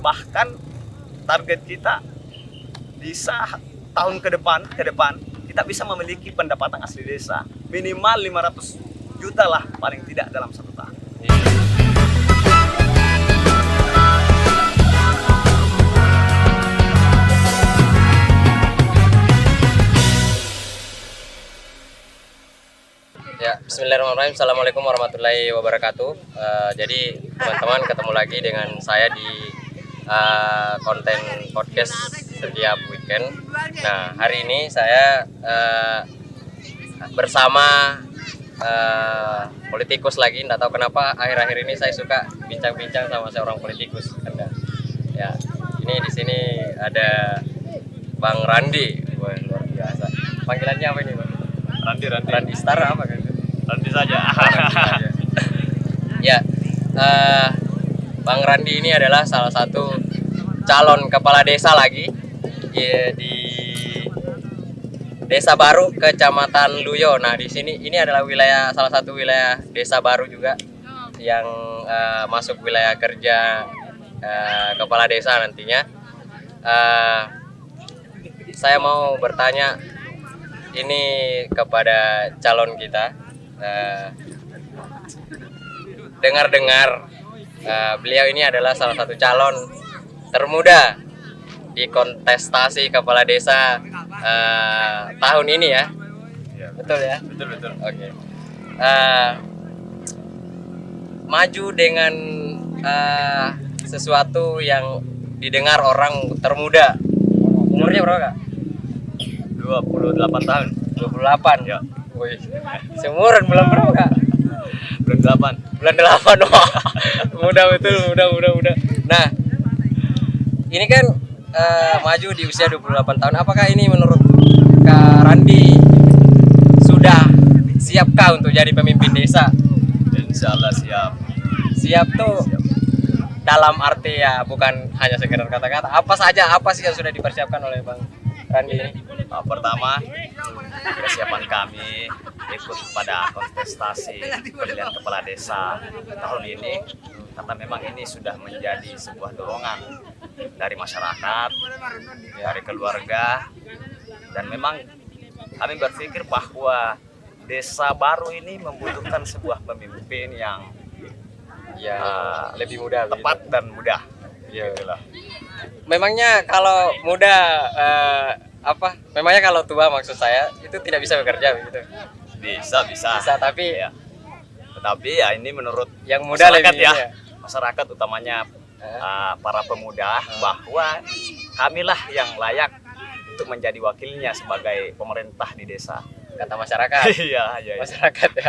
bahkan target kita bisa tahun ke depan kita bisa memiliki pendapatan asli desa minimal 500 juta lah paling tidak dalam 1 tahun. Ya, bismillahirrahmanirrahim. Assalamualaikum warahmatullahi wabarakatuh. Jadi teman-teman ketemu lagi dengan saya di konten podcast setiap weekend. Nah, hari ini saya bersama politikus lagi. Nggak tahu kenapa akhir-akhir ini saya suka bincang-bincang sama seorang politikus. Ya, ini di sini ada Bang Randi. Wah, luar biasa. Panggilannya apa ini, Bang? Randi Star apa kan? Nanti saja. Ya, Bang Randi ini adalah salah satu calon kepala desa lagi di Desa Baru, Kecamatan Luyo. Nah, di sini ini adalah salah satu wilayah desa baru juga yang masuk wilayah kerja kepala desa nantinya. Saya mau bertanya ini kepada calon kita. Dengar-dengar beliau ini adalah salah satu calon termuda di kontestasi kepala desa tahun ini ya. Betul ya? Betul. Oke. Maju dengan sesuatu yang didengar orang termuda. Umurnya berapa, Kak? 28 tahun. 28. Ya. Wih, seumuran bulan berapa, Kak? Bulan 8. Bulan 8. Wah. Muda betul, muda. Nah, ini kan maju di usia 28 tahun. Apakah ini menurut Kak Randi sudah siapkah untuk jadi pemimpin desa? Insya Allah siap. Siap tuh dalam arti ya bukan hanya sekedar kata-kata. Apa sih yang sudah dipersiapkan oleh Bang Randi ini? Pertama, persiapan kami ikut pada kontestasi pemilihan kepala desa tahun ini karena memang ini sudah menjadi sebuah dorongan dari masyarakat, dari keluarga, dan memang kami berpikir bahwa desa baru ini membutuhkan sebuah pemimpin yang lebih muda, tepat dan mudah. Gitulah. Memangnya kalau muda memangnya kalau tua maksud saya itu tidak bisa bekerja begitu? Bisa, tapi ya. Tetapi ya ini menurut yang muda masyarakat lebih ya. Masyarakat utamanya para pemuda bahwa kamilah yang layak untuk menjadi wakilnya sebagai pemerintah di desa. Kata masyarakat. Iya. Masyarakat ya.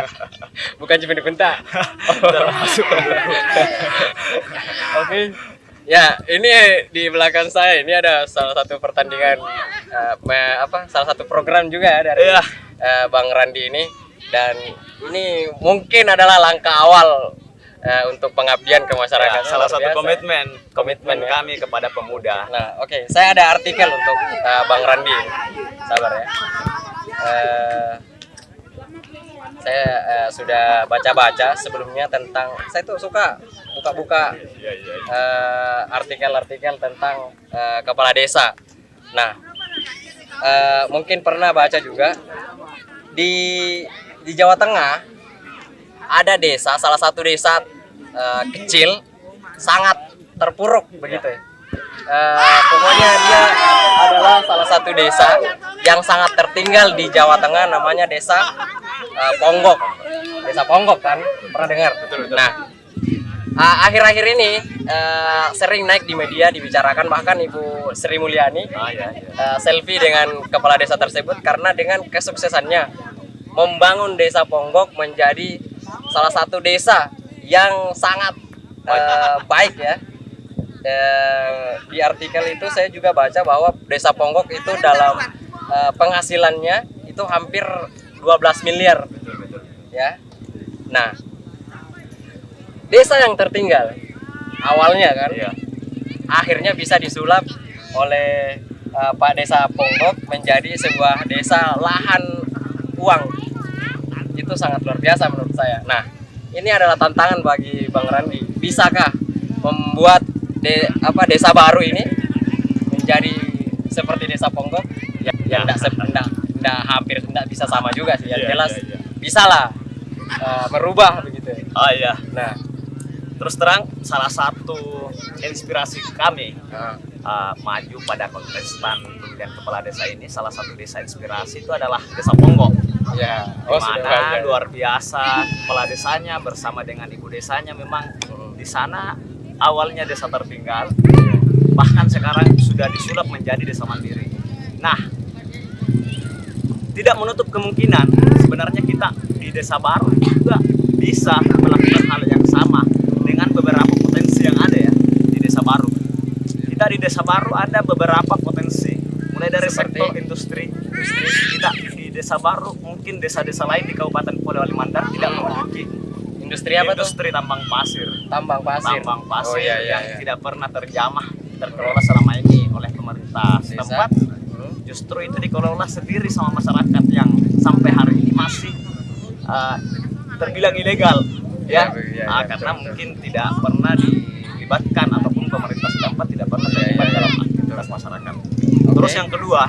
Bukan cuma dibentak. Termasuk Oke. Ya, ini di belakang saya ini ada salah satu pertandingan salah satu program juga dari Bang Randi ini, dan ini mungkin adalah langkah awal untuk pengabdian ke masyarakat. Salah satu komitmen ya. kami kepada pemuda. Nah, oke. Saya ada artikel untuk Bang Randi. Sabar ya. Saya sudah baca-baca sebelumnya tentang, saya tuh suka buka-buka artikel-artikel tentang kepala desa. Nah, mungkin pernah baca juga di Jawa Tengah ada desa, salah satu desa kecil sangat terpuruk begitu ya. Pokoknya dia adalah salah satu desa yang sangat tertinggal di Jawa Tengah, namanya Desa Ponggok. Desa Ponggok kan, pernah dengar? Betul. Nah, akhir-akhir ini sering naik di media, dibicarakan, bahkan Ibu Sri Mulyani selfie dengan kepala desa tersebut karena dengan kesuksesannya membangun Desa Ponggok menjadi salah satu desa yang sangat baik ya. Di artikel itu saya juga baca bahwa Desa Ponggok itu dalam penghasilannya itu hampir 12 miliar. Betul. Ya. Nah, desa yang tertinggal awalnya kan akhirnya bisa disulap oleh Pak Desa Ponggok menjadi sebuah desa lahan uang. Itu sangat luar biasa menurut saya. Nah, ini adalah tantangan bagi Bang Randi. Bisakah membuat desa baru ini menjadi seperti desa Ponggok yang enggak hampir enggak bisa sama juga sih, yang jelas bisa lah merubah begitu. Oh iya. Nah, Terus terang, salah satu inspirasi kami maju pada kontestan pemilihan kepala desa ini, salah satu desa inspirasi itu adalah Desa Ponggok. ya, Di mana luar biasa kepala desanya bersama dengan ibu desanya, memang di sana awalnya desa tertinggal, bahkan sekarang sudah disulap menjadi desa mandiri. Nah, tidak menutup kemungkinan sebenarnya kita di Desa Baru juga bisa melakukan hal yang sama dengan beberapa potensi yang ada ya di Desa Baru. Kita di Desa Baru ada beberapa potensi, mulai dari sektor industri. Kita di Desa Baru, mungkin desa-desa lain di Kabupaten Polewali Mandar tidak memiliki industri apa tuh? industri tambang pasir. Tambang pasir. Tambang pasir Oh, iya, iya, yang iya. tidak pernah terkelola selama ini oleh pemerintah Desa. setempat. Justru itu dikelola sendiri sama masyarakat yang sampai hari ini masih terbilang ilegal ya, karena mungkin tidak pernah dilibatkan ataupun pemerintah setempat tidak pernah terlibat dalam aktivitas masyarakat. Terus yang kedua,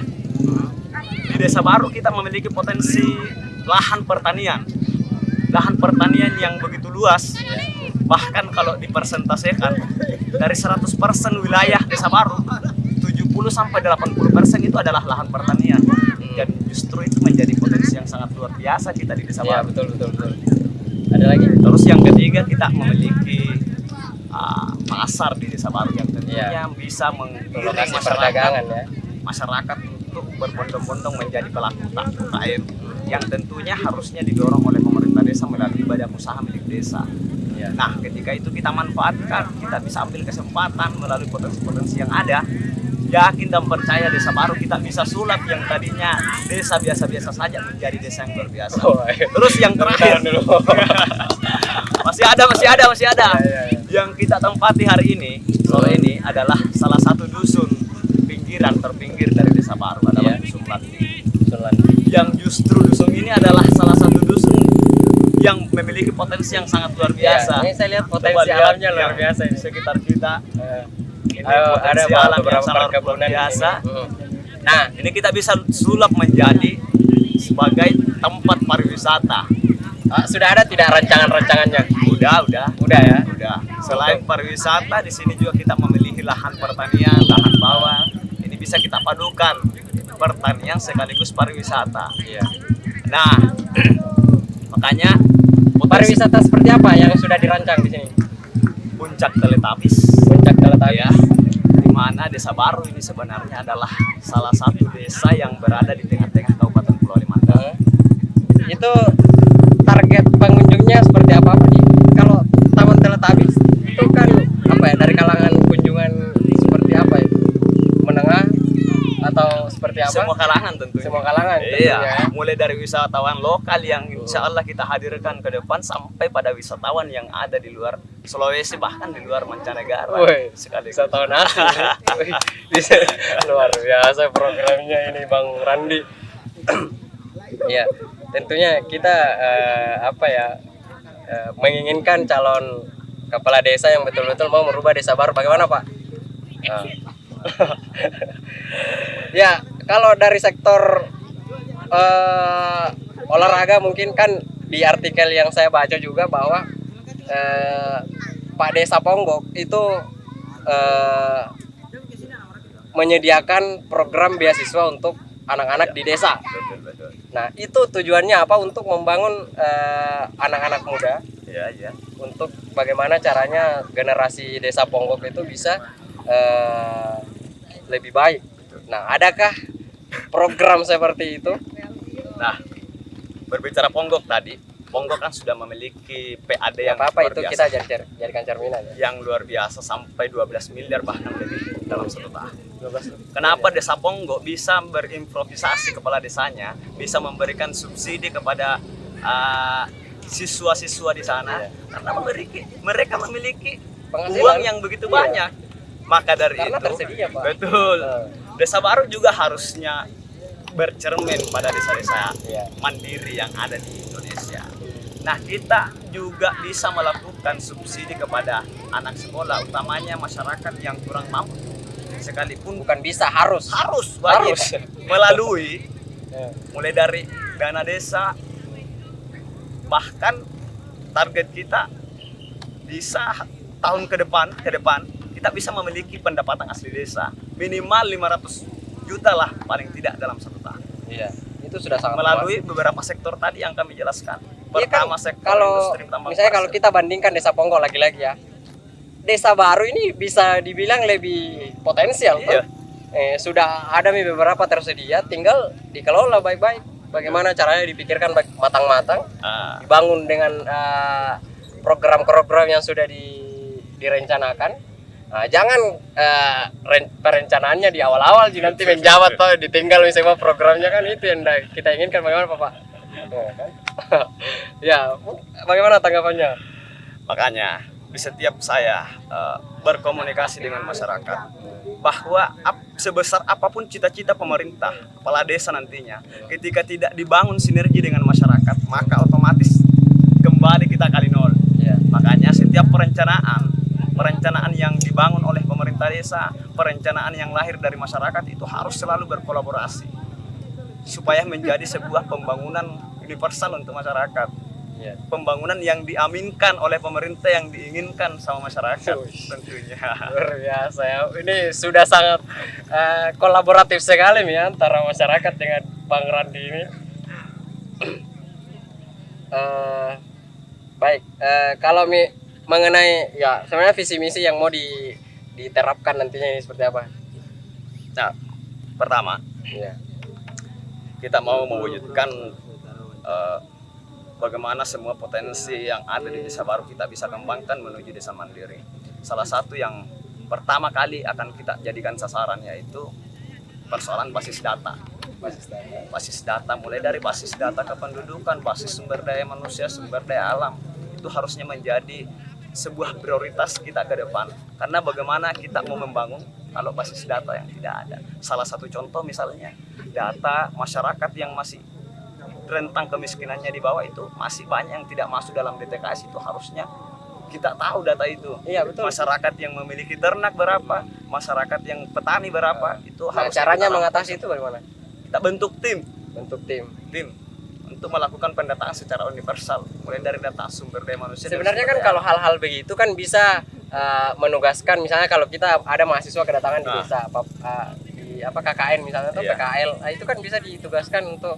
di Desa Baru kita memiliki potensi lahan pertanian yang begitu luas. Bahkan kalau dipersentasekan dari 100% wilayah Desa Baru, 70-80% itu adalah lahan pertanian. Dan justru itu menjadi potensi yang sangat luar biasa kita di Desa Ya, Baru. betul. Ada lagi? Terus yang ketiga, kita memiliki pasar di Desa Baru yang tentunya bisa menggiring Lokasi perdagangan ya. masyarakat untuk berbondong-bondong menjadi pelaku UKM yang tentunya harusnya didorong oleh pemerintah desa melalui badan usaha milik desa. Ya. Nah, ketika itu kita manfaatkan, kita bisa ambil kesempatan melalui potensi-potensi yang ada. Yakin dan percaya Desa Baru kita bisa sulap yang tadinya desa biasa-biasa saja menjadi desa yang luar biasa. Terus yang terakhir masih ada. Yang kita tempati hari ini, sore ini adalah salah satu dusun pinggiran terpinggir dari Desa Baru adalah Dusun Landi. Yang justru dusun ini adalah salah satu dusun yang memiliki potensi yang sangat luar biasa. Ini saya lihat Coba potensi lihat alamnya luar yang biasa di ini. sekitar kita. Ini Ada potensi alam yang beberapa sangat luar perkebunan biasa. Nah, Ini kita bisa sulap menjadi sebagai tempat pariwisata. sudah ada tidak rancangan-rancangannya? Udah ya. Udah. Selain pariwisata, di sini juga kita memiliki lahan pertanian, lahan bawah. Ini bisa kita padukan pertanian sekaligus pariwisata. Iya. Nah, makanya Pariwisata seperti apa yang sudah dirancang di sini? Puncak Teletabis. Puncak Teletabis. Ya, di mana Desa Baru ini sebenarnya adalah salah satu desa yang berada di tengah-tengah Kabupaten Polewali Mandar. Itu target pengunjungnya seperti apa Pak? Kalau Taman Teletabis itu kan apa ya, dari kalangan kunjungan seperti apa ya? Menengah atau seperti apa? Semua kalangan tentunya. Semua kalangan Iya, tentunya. mulai dari wisatawan lokal yang insya Allah kita hadirkan ke depan sampai pada wisatawan yang ada di luar Sulawesi, bahkan di luar mancanegara. Woi, Sekali wisatawan asing. Wih, bisa. Luar biasa programnya ini Bang Randi. Ya, tentunya kita menginginkan calon kepala desa yang betul-betul mau merubah Desa Baru. Bagaimana Pak? Ya, kalau dari sektor olahraga mungkin kan di artikel yang saya baca juga bahwa Pak Desa Ponggok itu menyediakan program beasiswa untuk anak-anak di desa. Betul. Nah, itu tujuannya apa? Untuk membangun anak-anak muda. Iya. Untuk bagaimana caranya generasi Desa Ponggok itu bisa lebih baik. Nah, adakah program seperti itu? Nah, berbicara Ponggok tadi, Ponggok kan sudah memiliki PAD yang Apa luar itu biasa. kita jadikan cerminan ya. Yang luar biasa sampai 12 miliar bahkan lebih dalam 1 tahun. 12. Kenapa Desa Ponggok bisa berimprovisasi kepala desanya, bisa memberikan subsidi kepada siswa-siswa di sana, karena mereka memiliki Penghasilan. uang yang begitu banyak. Maka dari Karena itu, tersedia, Pak. betul. Desa Baru juga harusnya bercermin pada desa-desa Iya. mandiri yang ada di Indonesia. Nah, kita juga bisa melakukan subsidi kepada anak sekolah, utamanya masyarakat yang kurang mampu. Sekalipun Bukan bisa, harus. harus wajib melalui Ya. mulai dari dana desa, bahkan target kita bisa tahun ke depan kita bisa memiliki pendapatan asli desa minimal 500 juta lah paling tidak dalam 1 tahun. Iya, itu sudah sangat Melalui beberapa sektor tadi yang kami jelaskan. Iya kan, Pertama sektor kalau industri tambang misalnya kalau pasir. kita bandingkan Desa Ponggok lagi-lagi ya, Desa Baru ini bisa dibilang lebih potensial. Iya. Toh. Sudah ada beberapa tersedia, tinggal dikelola baik-baik. Bagaimana caranya dipikirkan matang-matang, Ah, dibangun dengan program-program yang sudah direncanakan. Nah, jangan perencanaannya di awal-awal jadi nanti menjabat toh ditinggal misalnya programnya, kan itu yang kita inginkan. Bagaimana Bapak? Ya, kan? Ya, bagaimana tanggapannya? makanya di setiap saya berkomunikasi dengan masyarakat bahwa sebesar apapun cita-cita pemerintah, kepala desa nantinya, ketika tidak dibangun sinergi dengan masyarakat, maka otomatis kembali kita kali nol. Ya. Makanya setiap perencanaan yang dibangun oleh pemerintah desa, perencanaan yang lahir dari masyarakat itu harus selalu berkolaborasi supaya menjadi sebuah pembangunan universal untuk masyarakat. Ya. Pembangunan yang diaminkan oleh pemerintah, yang diinginkan sama masyarakat tentunya. Luar biasa ya. Ini sudah sangat kolaboratif sekali nih antara masyarakat dengan Bang Randi ini. Baik, kalau mengenai ya sebenarnya visi misi yang mau diterapkan nantinya ini seperti apa? Nah, pertama Ya. kita mau mewujudkan bagaimana semua potensi yang ada di Desa Baru kita bisa kembangkan menuju desa mandiri. Salah satu yang pertama kali akan kita jadikan sasaran yaitu persoalan basis data. Basis data mulai dari basis data kependudukan, basis sumber daya manusia, sumber daya alam. Itu harusnya menjadi sebuah prioritas kita ke depan. Karena bagaimana kita mau membangun kalau basis data yang tidak ada. Salah satu contoh misalnya data masyarakat yang masih rentang kemiskinannya di bawah itu masih banyak yang tidak masuk dalam DTKS. Itu harusnya kita tahu data itu. Iya, betul. Masyarakat yang memiliki ternak berapa, masyarakat yang petani berapa, itu Nah, harus caranya kita mengatasi itu bagaimana? kita bentuk tim Bentuk tim. untuk melakukan pendataan secara universal mulai dari data sumber daya manusia. dan Sebenarnya kan sumber kalau daya hal-hal begitu kan bisa menugaskan, misalnya kalau kita ada mahasiswa kedatangan di Nah. desa di KKN misalnya atau Iya. PKL, itu kan bisa ditugaskan untuk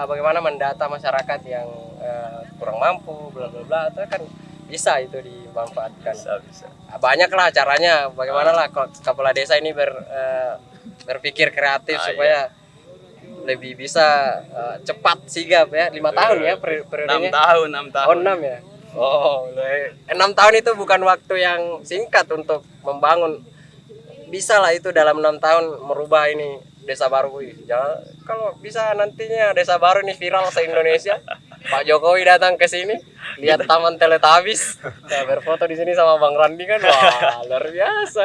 bagaimana mendata masyarakat yang kurang mampu, bla bla bla, itu kan bisa itu dimanfaatkan. bisa. Banyak lah caranya, bagaimana lah kepala desa ini berpikir kreatif supaya lebih bisa cepat sigap ya. 5 tahun ya 6 periodenya. tahun 6 tahun. Oh 6 ya. Oh 6 tahun itu bukan waktu yang singkat untuk membangun. Bisa lah itu dalam 6 tahun merubah ini Desa Baru. Jangan, kalau bisa nantinya Desa Baru ini viral se-Indonesia. Pak Jokowi datang ke sini, lihat Taman Teletubbies, berfoto di sini sama Bang Randi kan, wah luar biasa.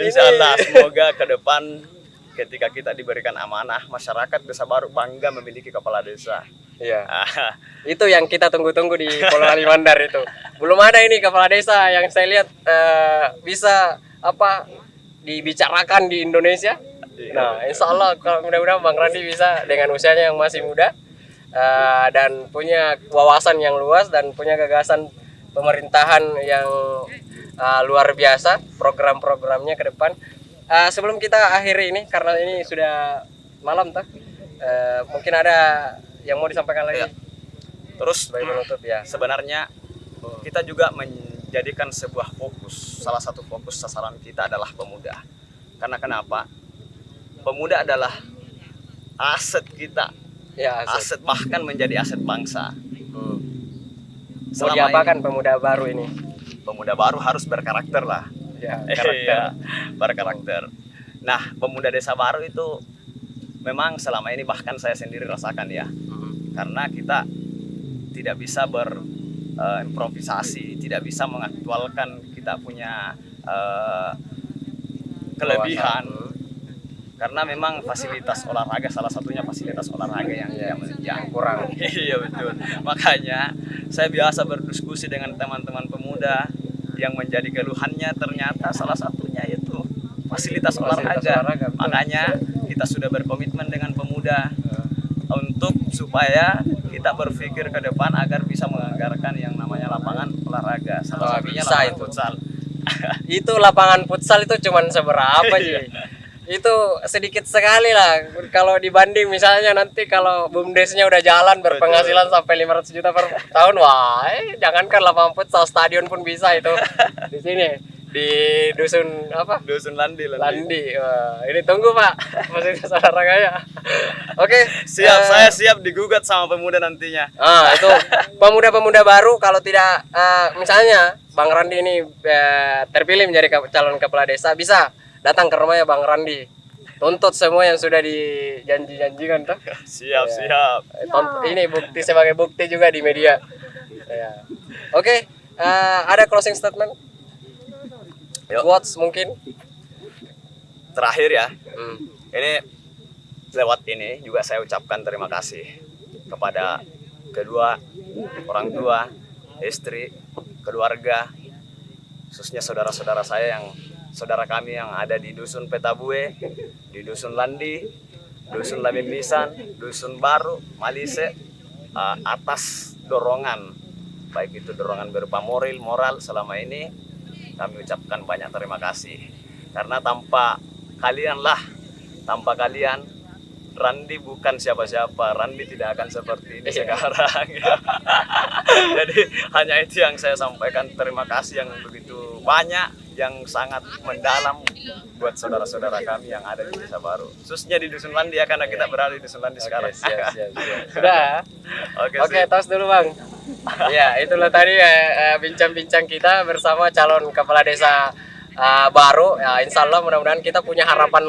Insya Allah semoga ke depan ketika kita diberikan amanah, masyarakat Desa Baru bangga memiliki kepala desa. Iya. Itu yang kita tunggu-tunggu di Pulau Alimandar itu. Belum ada ini kepala desa yang saya lihat bisa dibicarakan di Indonesia. Nah, insya Allah kalau mudah-mudahan Bang Randi bisa dengan usianya yang masih muda dan punya wawasan yang luas dan punya gagasan pemerintahan yang luar biasa, program-programnya ke depan. Sebelum kita akhiri ini, karena ini sudah malam toh, mungkin ada yang mau disampaikan lagi. Ya. Terus Sebagai penutup ya. sebenarnya kita juga menjadikan sebuah fokus, salah satu fokus sasaran kita adalah pemuda. Karena kenapa? Pemuda adalah aset kita, Ya, aset bahkan menjadi aset bangsa. Mau Selama diapakan pemuda baru ini? pemuda baru harus berkarakter lah. Ya, Iya, berkarakter. Nah, pemuda Desa Baru itu memang selama ini bahkan saya sendiri rasakan ya, karena kita tidak bisa berimprovisasi, tidak bisa mengaktualkan kita punya kelebihan karena memang fasilitas olahraga, salah satunya fasilitas olahraga yang kurang. Iya betul. Makanya saya biasa berdiskusi dengan teman-teman pemuda yang menjadi keluhannya ternyata salah satunya itu fasilitas olahraga. Betul. Makanya kita sudah berkomitmen dengan pemuda untuk supaya kita berpikir ke depan agar bisa menganggarkan yang namanya lapangan olahraga. Salah satunya bisa lapangan itu. futsal. Itu lapangan futsal itu cuman seberapa sih? Itu sedikit sekali lah kalau dibanding misalnya nanti kalau BUMDesnya udah jalan berpenghasilan sampai 500 juta per tahun, wah jangankan lapangan futsal, stadion pun bisa itu di sini di dusun apa? Dusun Landi. Landi. Wah, ini tunggu Pak, fasilitas olahraganya. Oke, Siap, saya siap digugat sama pemuda nantinya. itu pemuda-pemuda baru kalau tidak misalnya Bang Randi ini terpilih menjadi calon kepala desa, bisa datang ke rumahnya Bang Randi. Tuntut semua yang sudah dijanji-janjikan tuh. Siap. Ini bukti sebagai bukti juga di media. Ya. Oke, ada closing statement? Yuk. Quotes mungkin? Terakhir ya. Hmm. Ini lewat ini juga saya ucapkan terima kasih kepada kedua orang tua, istri, keluarga, khususnya saudara-saudara kami yang ada di Dusun Petabue, di Dusun Landi, Dusun Lamimbisan, Dusun Baru, Malise, atas dorongan, baik itu dorongan berupa moral selama ini, kami ucapkan banyak terima kasih. Karena tanpa kalian, Randi bukan siapa-siapa. Randi tidak akan seperti ini sekarang. Jadi hanya itu yang saya sampaikan. Terima kasih yang begitu banyak, yang sangat mendalam buat saudara-saudara kami yang ada di Desa Baru. Khususnya di Dusun Landi ya, karena kita berada di Dusun Landi sekarang. Siap. Sudah. Oke, tos dulu Bang. Ya, itulah tadi bincang-bincang kita bersama calon kepala desa baru. Ya, insya Allah mudah-mudahan kita punya harapan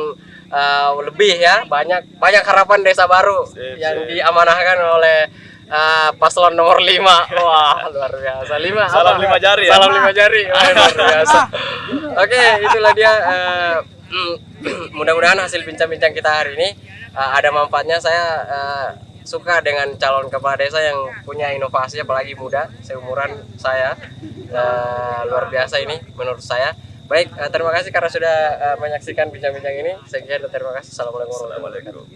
lebih ya, banyak harapan desa baru yang diamanahkan oleh paslon nomor 5. Wah, luar biasa. 5 Salam 5 jari ya. Salam 5 jari. Wah, luar biasa. Oke, itulah dia mudah-mudahan hasil bincang-bincang kita hari ini ada manfaatnya. Saya suka dengan calon kepala desa yang punya inovasi, apalagi muda, seumuran saya. Luar biasa ini menurut saya. Baik, terima kasih karena sudah menyaksikan bincang-bincang ini. Sekian dan terima kasih. Assalamualaikum warahmatullahi wabarakatuh.